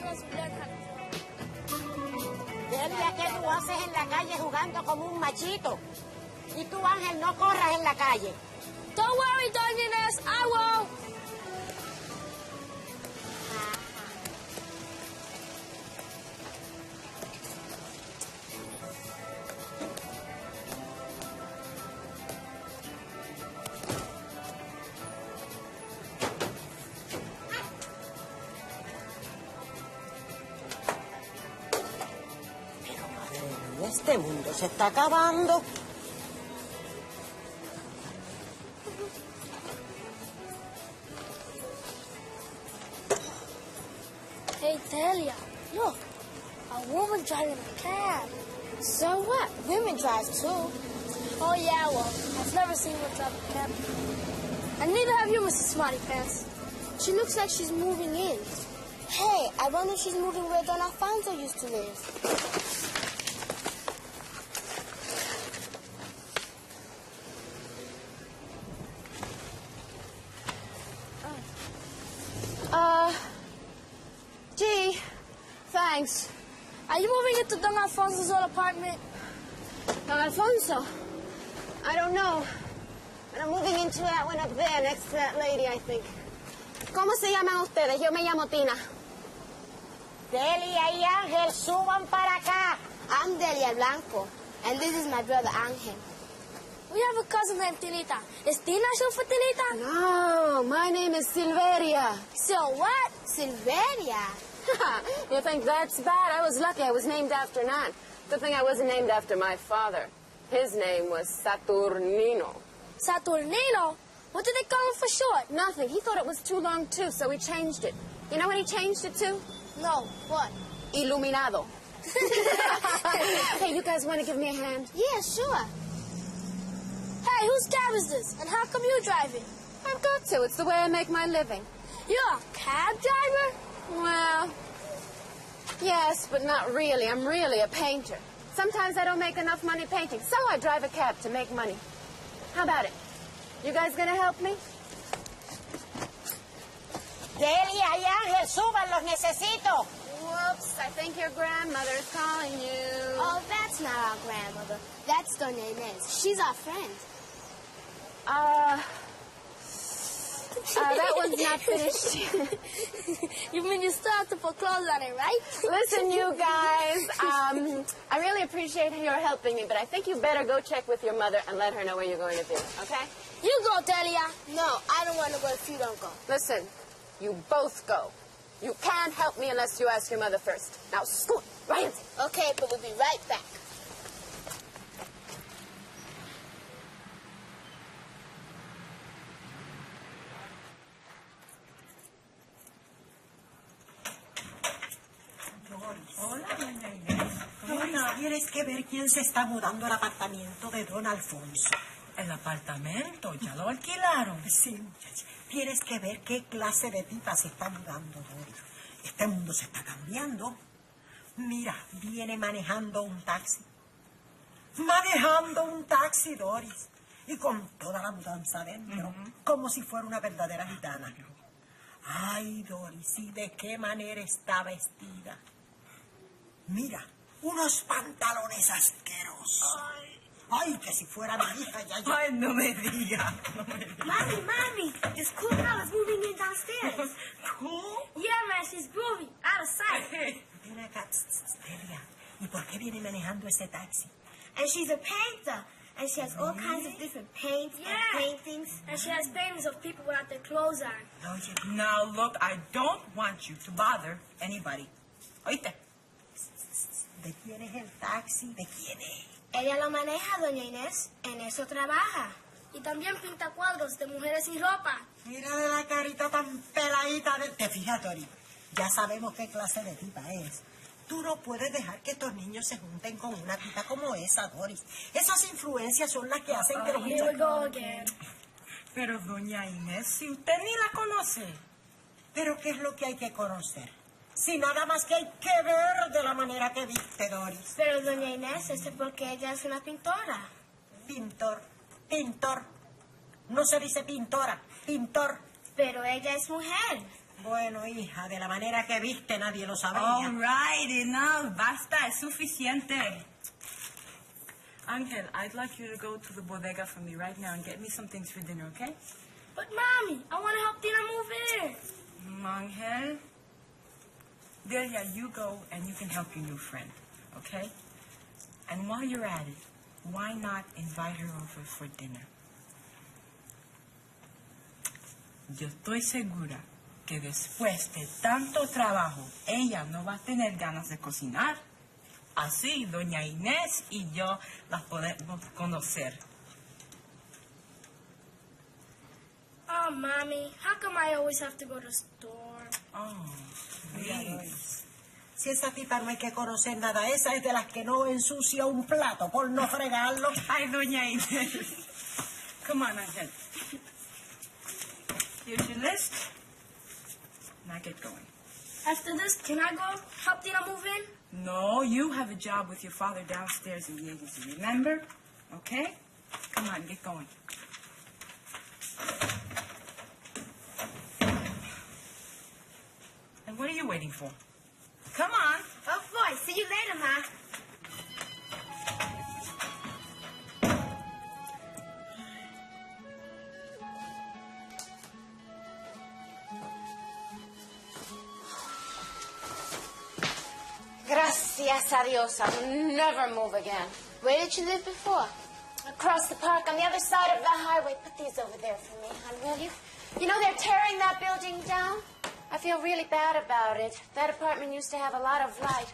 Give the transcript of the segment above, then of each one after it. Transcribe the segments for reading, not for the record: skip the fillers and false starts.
because we learn how to Delia, ¿qué tú haces en la calle jugando como un machito? Y tú, Ángel, no corras en la calle. Don't worry, Doña Inés, I won't. Pero, madre mía, este mundo se está acabando. Hey, Delia, look. A woman driving a cab. So what? Women drive too. Oh, yeah, well, I've never seen one drive a cab. And neither have you, Mrs. Smarty Pants. She looks like she's moving in. Hey, I wonder if she's moving where Don Alfonso used to live. Gee, thanks. Are you moving into Don Alfonso's old apartment? Don Alfonso? I don't know. But I'm moving into that one up there next to that lady, I think. ¿Cómo se llaman ustedes? Yo me llamo Tina. Delia y Ángel, suban para acá. I'm Delia Blanco, and this is my brother Ángel. We have a cousin named Tinita. Is Tina short for Tinita? No, my name is Silveria. So what? Silveria. You think that's bad? I was lucky I was named after none. Good thing I wasn't named after my father. His name was Saturnino. Saturnino? What did they call him for short? Nothing. He thought it was too long, too, so he changed it. You know what he changed it to? No, what? Iluminado. Hey, you guys want to give me a hand? Yeah, sure. Hey, whose cab is this? And how come you drive it? I've got to. It's the way I make my living. You're a cab driver? Well, yes, but not really. I'm really a painter. Sometimes I don't make enough money painting, so I drive a cab to make money. How about it? You guys gonna help me? Delia y Ángel, suban, los necesito. Whoops, I think your grandmother is calling you. Oh, that's not our grandmother. That's Doña Inés. She's our friend. That one's not finished. You mean you still have to put clothes on it, right? Listen, you guys, I really appreciate your helping me, but I think you better go check with your mother and let her know where you're going to be, okay? You go, Delia. No, I don't want to go if you don't go. Listen, you both go. You can't help me unless you ask your mother first. Now, scoot, right? Okay, but we'll be right back. Hola, doña Inés. Doña, tienes que ver quién se está mudando al apartamento de don Alfonso. ¿El apartamento? ¿Ya lo alquilaron? Sí, muchacha. Tienes que ver qué clase de tipa se está mudando, Doris. Este mundo se está cambiando. Mira, viene manejando un taxi. Manejando un taxi, Doris. Y con toda la mudanza dentro. Como si fuera una verdadera gitana. Ay, Doris, ¿y de qué manera está vestida? Mira, unos pantalones asquerosos. Ay, que si fuera mi hija ya yo... Ay, no me diga. Mommy, this cool girl is moving in downstairs. ¿Cool? Yeah, man, she's groovy, out of sight. Ven acá, Delia. ¿Y por qué viene manejando ese taxi? And she's a painter. And she has all kinds of different paints Yeah. and paintings. And she has paintings of people without their clothes on. Oye, Now, look, I don't want you to bother anybody. ¿Oíste? ¿de quién es el taxi? ¿De quién es? Ella lo maneja, doña Inés. En eso trabaja. Y también pinta cuadros de mujeres sin ropa. Mira de la carita tan peladita de... Te fijas, Tori, ya sabemos qué clase de tipa es. Tú no puedes dejar que estos niños se junten con una tipa como esa, Doris. Esas influencias son las que hacen que los Here we muchachos... go again. Pero, doña Inés, si usted ni la conoce. Pero ¿qué es lo que hay que conocer? Si nada más que hay que ver de la manera que viste, Doris. Pero doña Inés, eso es porque ella es una pintora. Pintor, pintor. No se dice pintora, pintor. Pero ella es mujer. Bueno, hija, de la manera que viste nadie lo sabía. All right, enough. Basta, es suficiente. Angel, I'd like you to go to the bodega for me right now and get me some things for dinner, okay? But, Mommy, I want to help Tina move in. Angel. Delia, you go and you can help your new friend, okay? And while you're at it, why not invite her over for dinner? Yo estoy segura que después de tanto trabajo, ella no va a tener ganas de cocinar. Así, doña Inés y yo las podemos conocer. Oh, Mommy, how come I always have to go to the store? Oh, please. Si esa tipa no hay que conocer nada, esa es de las que no ensucia un plato por no fregarlo. Ay, doña Inés. Come on, Angel. Here's your list. Now get going. After this, can I go help Tina move in? No, you have a job with your father downstairs in the agency, remember? Okay? Come on, get going. And what are you waiting for? Come on. Oh, boy. See you later, Ma. Gracias a Dios, I'll never move again. Where did you live before? Across the park on the other side of the highway. Put these over there for me, hon, will you? You know they're tearing that building down? I feel really bad about it. That apartment used to have a lot of light.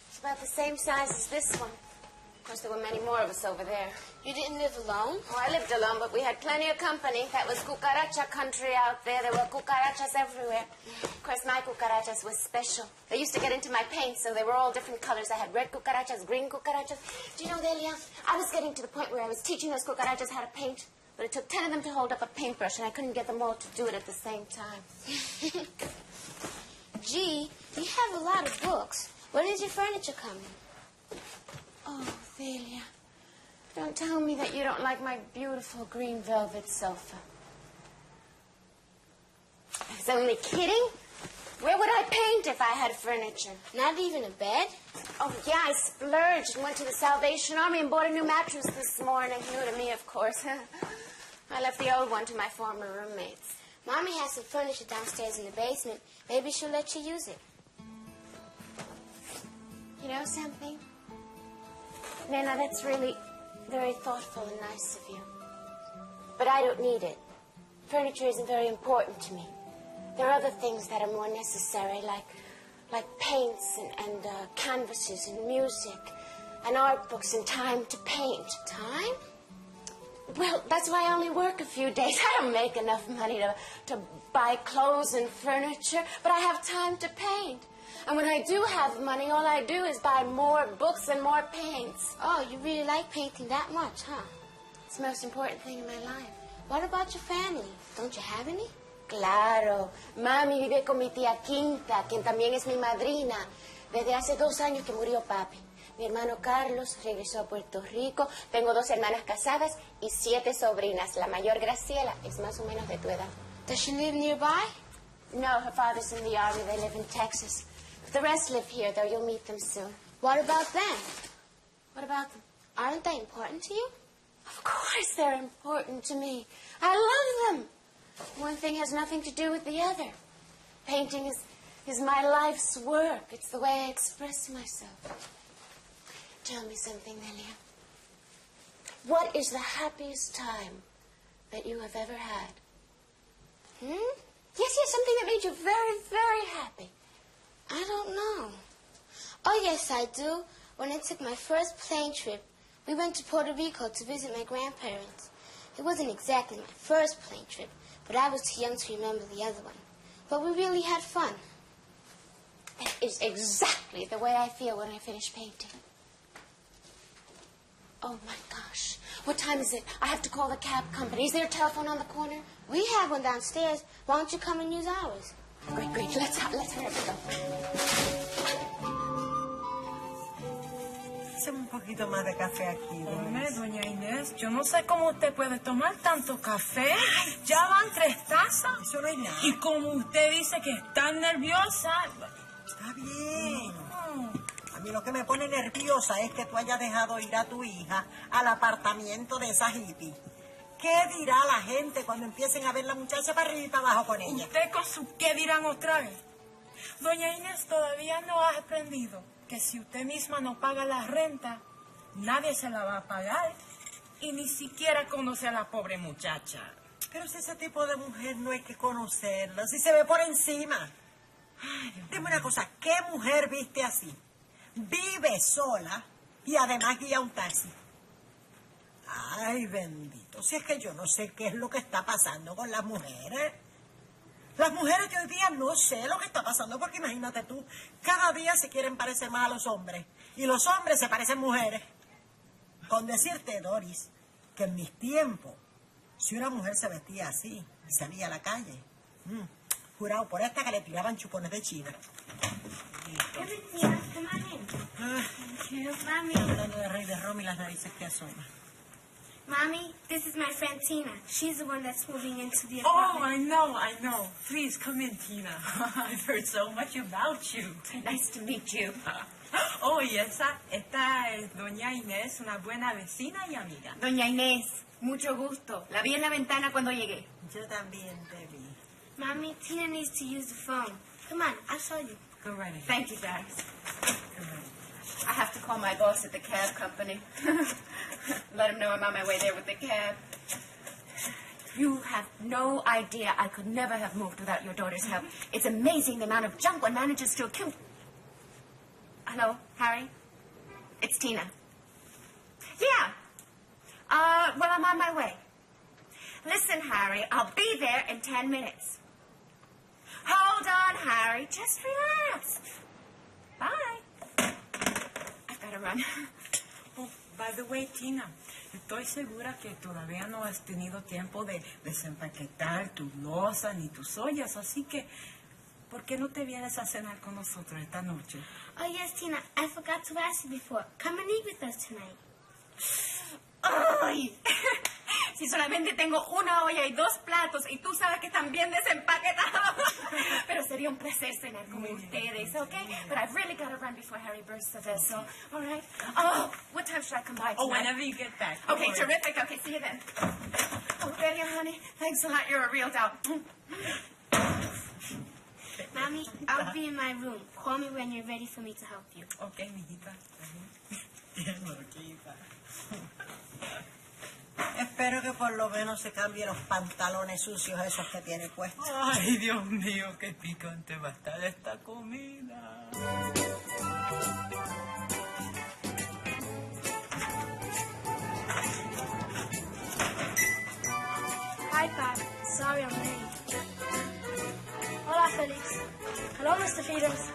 It's about the same size as this one. Of course, there were many more of us over there. You didn't live alone? Oh, I lived alone, but we had plenty of company. That was cucaracha country out there. There were cucarachas everywhere. Of course, my cucarachas was special. They used to get into my paint, so they were all different colors. I had red cucarachas, green cucarachas. Do you know, Delia, I was getting to the point where I was teaching those cucarachas how to paint, but it took 10 of them to hold up a paintbrush, and I couldn't get them all to do it at the same time. Gee, you have a lot of books. Where does your furniture come in? Oh, Delia, don't tell me that you don't like my beautiful green velvet sofa. I was only kidding. Where would I paint if I had furniture? Not even a bed? Oh, yeah, I splurged and went to the Salvation Army and bought a new mattress this morning. New to me, of course. I left the old one to my former roommates. Mommy has some furniture downstairs in the basement. Maybe she'll let you use it. You know something? Nana, that's really very thoughtful and nice of you. But I don't need it. Furniture isn't very important to me. There are other things that are more necessary, like paints and canvases and music and art books and time to paint. Time? Well, that's why I only work a few days. I don't make enough money to buy clothes and furniture, but I have time to paint. And when I do have money, all I do is buy more books and more paints. Oh, you really like painting that much, huh? It's the most important thing in my life. What about your family? Don't you have any? Claro. Mami vive con mi tía Quinta, quien también es mi madrina. Desde hace 2 años que murió papi. Mi hermano Carlos regresó a Puerto Rico. Tengo 2 hermanas casadas y 7 sobrinas. La mayor, Graciela, es más o menos de tu edad. Does she live nearby? No, her father's in the army. They live in Texas. But the rest live here, though. You'll meet them soon. What about them? What about them? Aren't they important to you? Of course they're important to me. I love them. One thing has nothing to do with the other. Painting is my life's work. It's the way I express myself. Tell me something, Delia. What is the happiest time that you have ever had? Yes, something that made you very, very happy. I don't know. Oh, yes, I do. When I took my first plane trip, we went to Puerto Rico to visit my grandparents. It wasn't exactly my first plane trip, but I was too young to remember the other one. But we really had fun. That is exactly the way I feel when I finish painting. Oh, my gosh. What time is it? I have to call the cab company. Is there a telephone on the corner? We have one downstairs. Why don't you come and use ours? Great. Let's hurry up and go. Hacemos un poquito más de café aquí. Hombre, doña Inés, yo no sé cómo usted puede tomar tanto café. Ya van 3 tazas. Eso no es nada. Y como usted dice que está nerviosa... Está bien. A mí lo que me pone nerviosa es que tú hayas dejado ir a tu hija al apartamento de esa hippie. ¿Qué dirá la gente cuando empiecen a ver la muchacha para arriba y para abajo con ella? ¿Usted con su qué dirán otra vez? Doña Inés todavía no ha aprendido que si usted misma no paga la renta, nadie se la va a pagar y ni siquiera conoce a la pobre muchacha. Pero si ese tipo de mujer no hay que conocerla, si se ve por encima. Dime una cosa, ¿qué mujer viste así? Vive sola y además guía un taxi. Ay, bendito, si es que yo no sé qué es lo que está pasando con las mujeres. Las mujeres de hoy día no sé lo que está pasando, porque imagínate tú, cada día se quieren parecer más a los hombres, y los hombres se parecen mujeres. Con decirte, Doris, que en mis tiempos, si una mujer se vestía así y salía a la calle, jurado por esta que le tiraban chupones de China. Hablando de rey de Roma y las narices que asoman. Mommy, this is my friend Tina. She's the one that's moving into the Oh, apartment. I know. Please, come in, Tina. I've heard so much about you. Nice to meet you. Oh, y esta es doña Inés, una buena vecina y amiga. Doña Inés, mucho gusto. La vi en la ventana cuando llegué. Yo también te vi. Mommy, Tina needs to use the phone. Come on, I'll show you. Go right ahead. Thank you, guys. I have to call my boss at the cab company. Let him know I'm on my way there with the cab. You have no idea. I could never have moved without your daughter's help. It's amazing the amount of junk one manages to accumulate. Hello, Harry? It's Tina. Yeah. Well, I'm on my way. Listen, Harry, I'll be there in 10 minutes. Hold on, Harry. Just relax. Bye. I've got to run. Oh, by the way, Tina, estoy segura que todavía no has tenido tiempo de desempaquetar tus losas ni tus ollas, así que, ¿por qué no te vienes a cenar con nosotros esta noche? Oh, yes, Tina, I forgot to ask you before. Come and eat with us tonight. ¡Ay! Si solamente tengo una olla y 2 platos y tú sabes que están bien desempaquetados. Pero sería un placer cenar con ustedes, okay? But I've really got to run before Harry bursts the vessel. All right? Oh, what time should I come by tonight? Oh, whenever you get back. Okay, Don't worry. terrific. Okay, see you then. Oh, Delia, honey, thanks a lot. You're a real doll. Mommy, I'll be in my room. Call me when you're ready for me to help you. Ok, mijita. Bien, loquita. Espero que por lo menos se cambie los pantalones sucios esos que tiene puestos. Ay, Dios mío, qué picante va a estar esta comida. Hi, Pop. Sorry I'm late. Hola, Felix. Hello, Mr. Peters.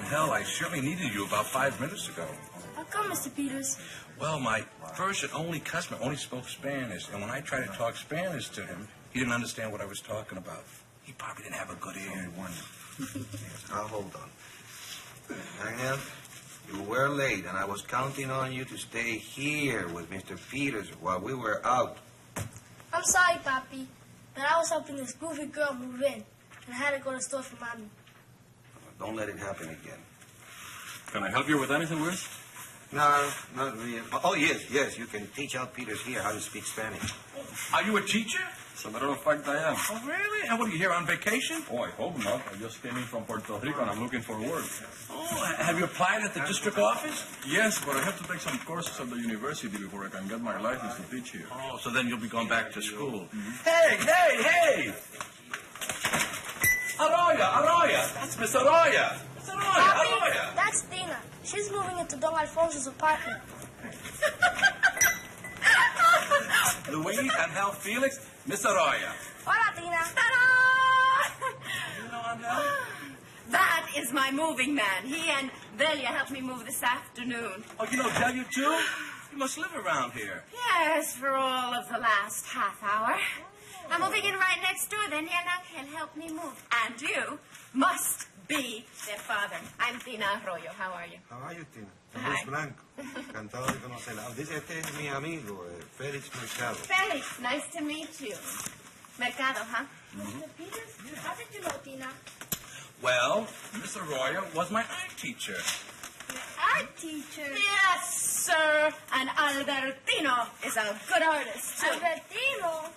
Hell, I surely needed you about 5 minutes ago. How come, Mr. Peters? Well, my first and only customer only spoke Spanish, and when I tried to talk Spanish to him, he didn't understand what I was talking about. He probably didn't have a good ear. Now, hold on. Angel, you were late, and I was counting on you to stay here with Mr. Peters while we were out. I'm sorry, Papi, but I was helping this goofy girl move in, and I had to go to the store for Mommy. Don't let it happen again. Can I help you with anything, Luis? No, not really. Oh, yes, you can teach out Peters here how to speak Spanish. Are you a teacher? As a matter of fact, I am. Oh, really? And what, are you here on vacation? Oh, I hope not. I just came in from Puerto Rico and I'm looking for work. Oh, have you applied at the district office? Yes, but I have to take some courses at the university before I can get my license to teach here. Oh, so then you'll be going back to school. Mm-hmm. Hey! Arroya! That's Miss Arroya! Miss Arroya! That's Tina. She's moving into Don Alfonso's apartment. Luis, Angel, Felix, Miss Arroya. Hola, Tina. Ta-da! You know Angel? That is my moving man. He and Delia helped me move this afternoon. Oh, you know Delia, too? You must live around here. Yes, for all of the last half hour. I'm moving in right next door, then Angel helped me move. And you must be their father. I'm Tina Arroyo. How are you? How are you, Tina? Hi. Luz Blanco. Encantado de conocerla. Dice, este es mi amigo, Félix Mercado. Felix, nice to meet you. Mercado, huh? Mr. Peters, how did you know Tina? Well, Miss Arroyo was my art teacher. Art teacher. Yes, sir. And Albertino is a good artist, too. Albertino.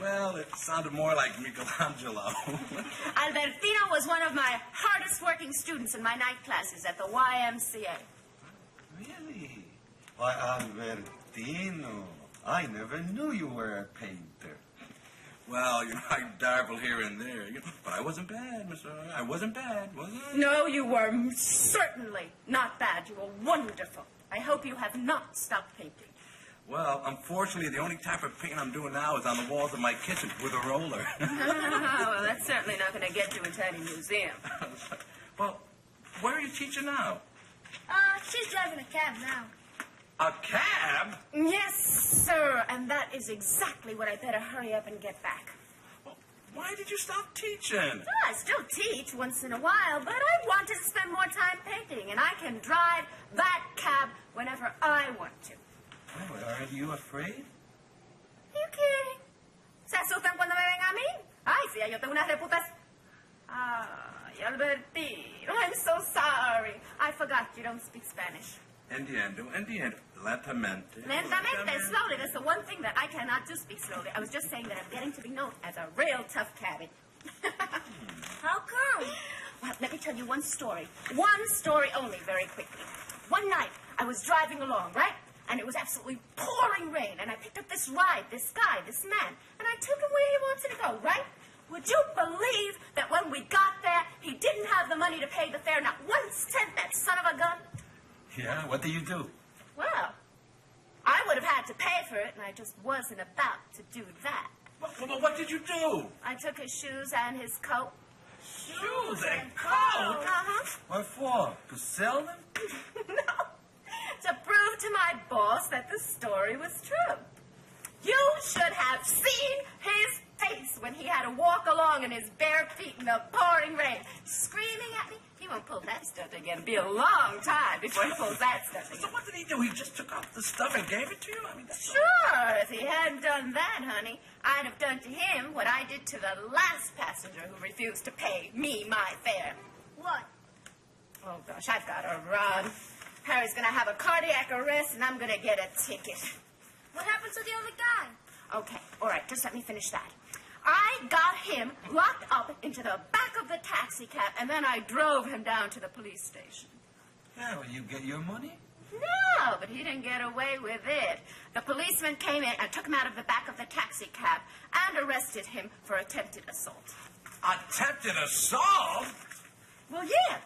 Well, it sounded more like Michelangelo. Albertino was one of my hardest working students in my night classes at the YMCA. Really? Why, Albertino, I never knew you were a painter. Well, I dabble here and there, but I wasn't bad, Miss Arroyo. I wasn't bad, was I? No, you were certainly not bad. You were wonderful. I hope you have not stopped painting. Well, unfortunately, the only type of painting I'm doing now is on the walls of my kitchen with a roller. Well, that's certainly not going to get you into any museum. Well, where are you teaching now? She's driving a cab now. A cab? Yes, sir, and that is exactly what I better hurry up and get back. Well, why did you stop teaching? I still teach once in a while, but I want to spend more time painting, and I can drive that cab whenever I want to. Oh, aren't you afraid? Are you kidding? ¿Se asustan cuando me ven a mí? Ay, sí, yo tengo una reputación. Ay, Albertino, I'm so sorry. I forgot you don't speak Spanish. Entiendo. Lentamente. Lentamente, slowly. That's the one thing that I cannot do, speak slowly. I was just saying that I'm getting to be known as a real tough cabbie. How come? Well, let me tell you one story. One story only, very quickly. One night, I was driving along, right? And it was absolutely pouring rain, and I picked up this ride, this guy, this man, and I took him where he wanted to go, right? Would you believe that when we got there, he didn't have the money to pay the fare, not 1 cent, that son of a gun? Yeah, what do you do? Well, I would have had to pay for it, and I just wasn't about to do that. Well, what did you do? I took his shoes and his coat. Shoes and coat? Uh-huh. What for? To sell them? No. To prove to my boss that the story was true. You should have seen his face when he had to walk along in his bare feet in the pouring rain, screaming at me. He won't pull that stuff again. It'll be a long time before he pulls that stuff So again. what did he do? He just took off the stuff and gave it to you? I mean, that's Sure, if he hadn't done that, honey, I'd have done to him what I did to the last passenger who refused to pay me my fare. What? Oh, gosh, I've got to run. Harry's going to have a cardiac arrest, and I'm going to get a ticket. What happened to the other guy? Okay, all right, just let me finish that. I got him locked up into the back of the taxi cab, and then I drove him down to the police station. Yeah, well, you get your money? No, but he didn't get away with it. The policeman came in and took him out of the back of the taxi cab and arrested him for attempted assault. attempted assault? Well, yeah.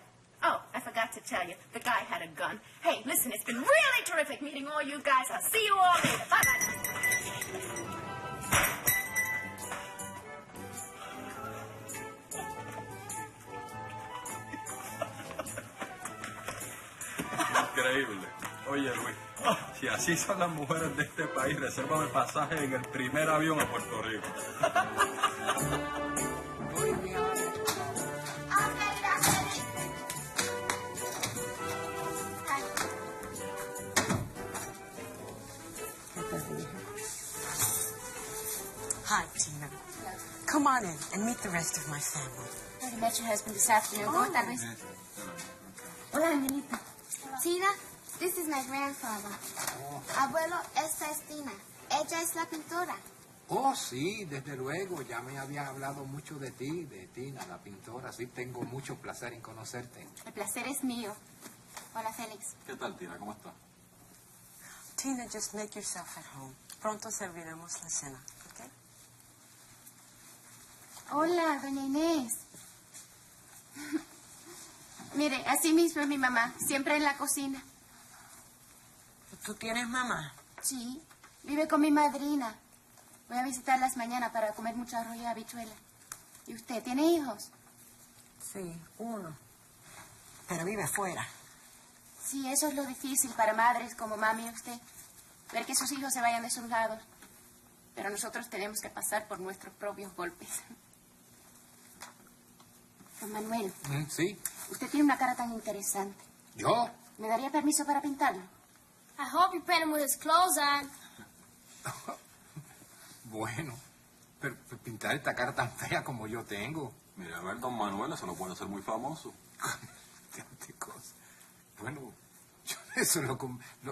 Oh, I forgot to tell you, the guy had a gun. Hey, listen, it's been really terrific meeting all you guys. I'll see you all later. Bye-bye. Increíble. Oye, Luis, si así son las mujeres de este país, resérvame el pasaje en el primer avión a Puerto Rico. Hi, Tina. Come on in and meet the rest of my family. I met your husband this afternoon. ¿Cómo estás, Luis? Hola, Angelita. Tina, this is my grandfather. Abuelo, esta es Tina. Ella es la pintora. Oh, sí, desde luego. Ya me habían hablado mucho de ti, de Tina, la pintora. Sí, tengo mucho placer en conocerte. El placer es mío. Hola, Félix. ¿Qué tal, Tina? ¿Cómo está? Tina, just make yourself at home. Pronto serviremos la cena, ¿ok? Hola, doña Inés. Mire, así mismo es mi mamá, siempre en la cocina. ¿Tú tienes mamá? Sí, vive con mi madrina. Voy a visitarlas mañana para comer mucho arroz y habichuela. ¿Y usted tiene hijos? Sí, uno. Pero vive fuera. Sí, eso es lo difícil para madres como mami y usted. Ver que sus hijos se vayan de sus lados. Pero nosotros tenemos que pasar por nuestros propios golpes. Don Manuel. Sí. Usted tiene una cara tan interesante. ¿Yo? ¿Me daría permiso para pintarlo? I hope you paint him with his clothes on. Bueno, pero pintar esta cara tan fea como yo tengo. Mira, a ver, don Manuel, eso lo puede hacer muy famoso. Qué cosa. Bueno, yo eso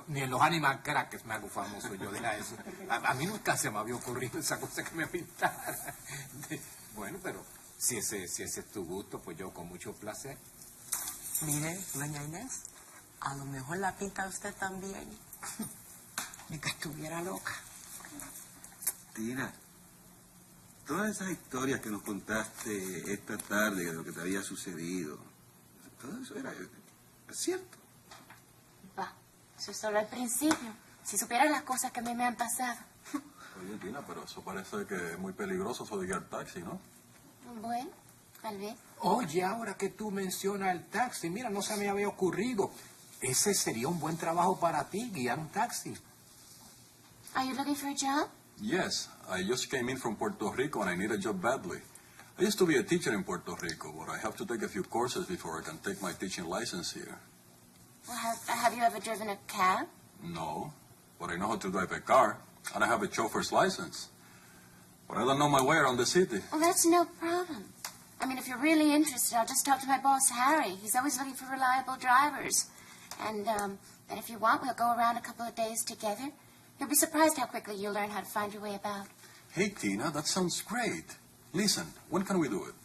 ni en los Animal Crackers me hago famoso yo de eso. A mí nunca se me había ocurrido esa cosa que me pintara. Bueno, pero si ese es tu gusto, pues yo con mucho placer. Mire, doña Inés, a lo mejor la pinta usted también. Ni que estuviera loca. Tina, todas esas historias que nos contaste esta tarde de lo que te había sucedido, todo eso era cierto. Va, eso es solo al principio. Si supieras las cosas que a mí me han pasado. Oye, Tina, pero eso parece que es muy peligroso eso de guiar taxi, ¿no? Bueno, tal vez. Oye, ahora que tú mencionas el taxi, mira, no se me había ocurrido. Ese sería un buen trabajo para ti, guiar un taxi. Are you looking for a job? Yes, I just came in from Puerto Rico and I need a job badly. I used to be a teacher in Puerto Rico, but I have to take a few courses before I can take my teaching license here. Well, have you ever driven a cab? No, but I know how to drive a car, and I have a chauffeur's license. But I don't know my way around the city. Well, that's no problem. I mean, if you're really interested, I'll just talk to my boss, Harry. He's always looking for reliable drivers. And if you want, we'll go around a couple of days together. You'll be surprised how quickly you'll learn how to find your way about. Hey, Tina, that sounds great. Listen, when can we do it?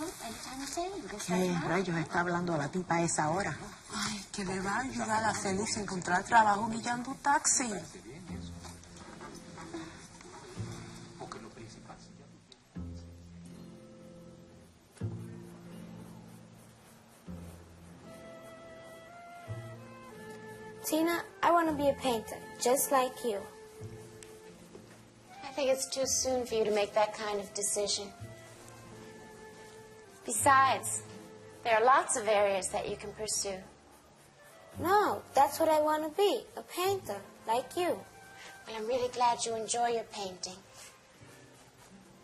Well, anytime you say. You can ¿Qué start tomorrow. rayos está hablando la tipa a esa hora? Ay, que le va a ayudar a Félix a encontrar trabajo guiando un taxi. Tina, I want to be a painter, just like you. I think it's too soon for you to make that kind of decision. Besides, there are lots of areas that you can pursue. No, that's what I want to be, a painter, like you. Well, I'm really glad you enjoy your painting.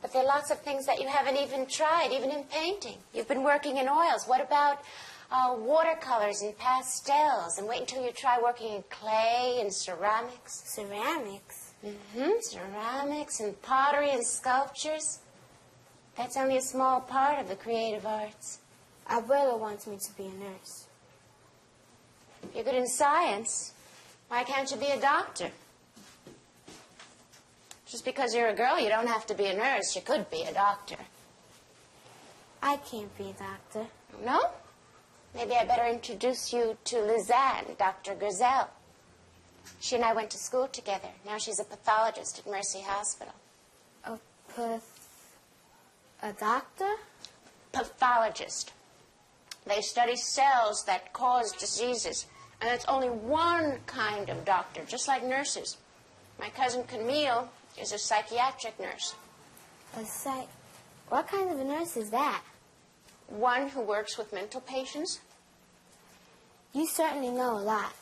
But there are lots of things that you haven't even tried, even in painting. You've been working in oils. What about watercolors and pastels? And wait until you try working in clay and ceramics. Ceramics? Mm-hmm. Ceramics and pottery and sculptures. That's only a small part of the creative arts. Abuela wants me to be a nurse. If you're good in science, why can't you be a doctor? Just because you're a girl, you don't have to be a nurse. You could be a doctor. I can't be a doctor. No? Maybe I better introduce you to Lizanne, Dr. Griselle. She and I went to school together. Now she's a pathologist at Mercy Hospital. A doctor? Pathologist. They study cells that cause diseases. And that's only one kind of doctor, just like nurses. My cousin Camille is a psychiatric nurse. What kind of a nurse is that? One who works with mental patients. You certainly know a lot.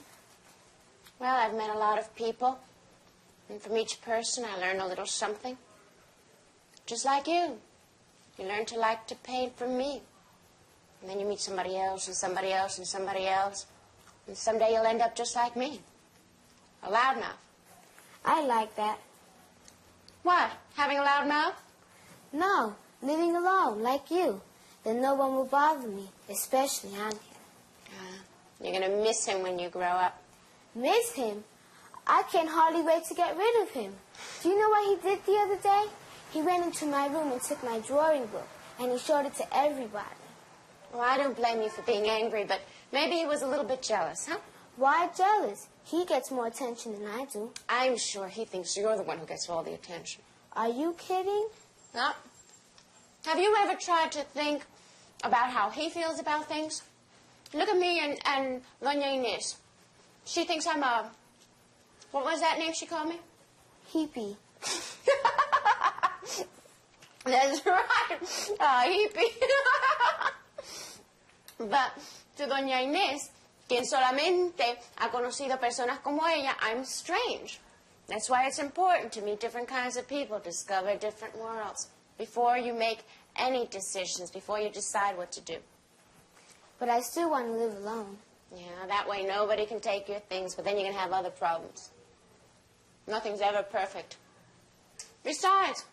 Well, I've met a lot of people. And from each person, I learn a little something. Just like you. You learn to like to paint from me. And then you meet somebody else and somebody else and somebody else. And someday you'll end up just like me. A loudmouth. I like that. What? Having a loud mouth? No, living alone, like you. Then no one will bother me, especially Angel. You're going to miss him when you grow up. Miss him? I can't hardly wait to get rid of him. Do you know what he did the other day? He went into my room and took my drawing book, and he showed it to everybody. Well, I don't blame you for being angry, but maybe he was a little bit jealous, huh? Why jealous? He gets more attention than I do. I'm sure he thinks you're the one who gets all the attention. Are you kidding? No. Have you ever tried to think about how he feels about things? Look at me and Doña Inés. She thinks I'm a... What was that name she called me? Hippie. That's right. Hippie. But to Doña Inés, quien solamente ha conocido personas como ella, I'm strange. That's why it's important to meet different kinds of people, discover different worlds, before you make any decisions before you decide what to do. But I still want to live alone. Yeah, that way nobody can take your things, but then you're going to have other problems. Nothing's ever perfect. Besides,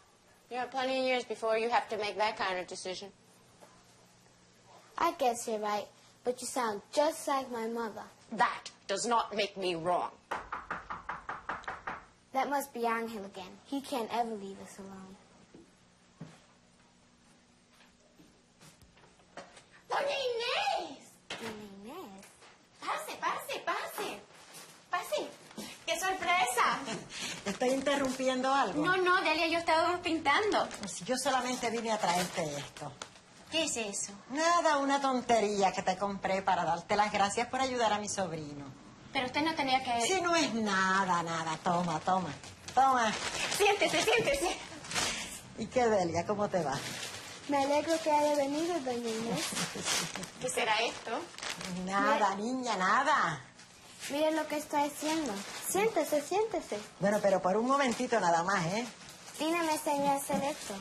you have plenty of years before you have to make that kind of decision. I guess you're right, but you sound just like my mother. That does not make me wrong. That must be Angel again. He can't ever leave us alone. Doña Inés! Doña Inés. Pase, pase, pase. Pase. ¡Qué sorpresa! ¿Estoy interrumpiendo algo? No, Delia, yo estaba pintando. Pues yo solamente vine a traerte esto. ¿Qué es eso? Nada, una tontería que te compré para darte las gracias por ayudar a mi sobrino. Pero usted no tenía que... Sí, no es nada. Toma. Toma. Siéntese. ¿Y qué, Delia? ¿Cómo te va? Me alegro que haya venido, doña Inés. ¿Qué será esto? Nada, niña, nada. Miren lo que estoy haciendo. Siéntese. Bueno, pero por un momentito nada más, ¿eh? Tina me enseñó a hacer esto.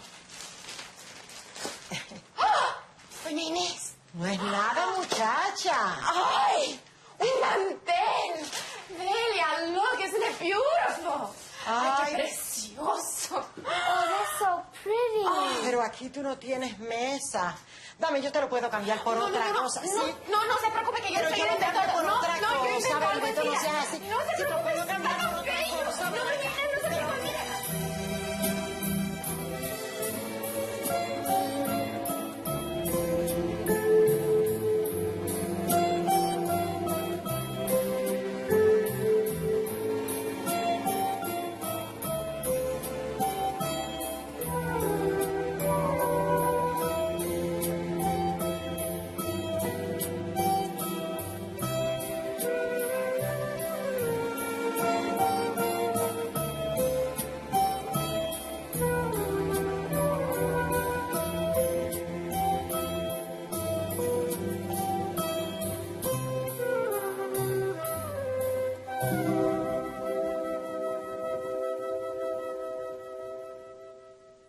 ¡Ah! Doña Inés. No es nada, muchacha. ¡Ay! ¡Un mantel! Delia, look, isn't it beautiful? ¡Ay, qué precioso! Oh, that's so pretty. Ay, pero aquí tú no tienes mesa. Dame, yo te lo puedo cambiar por otra cosa. No, ¿sí? no se preocupe que yo Pero yo lo cambio por otra cosa, yo Barbito, no seas así. No se Yo te preocupe, puedo cambiar por otra está cosa. bello. No,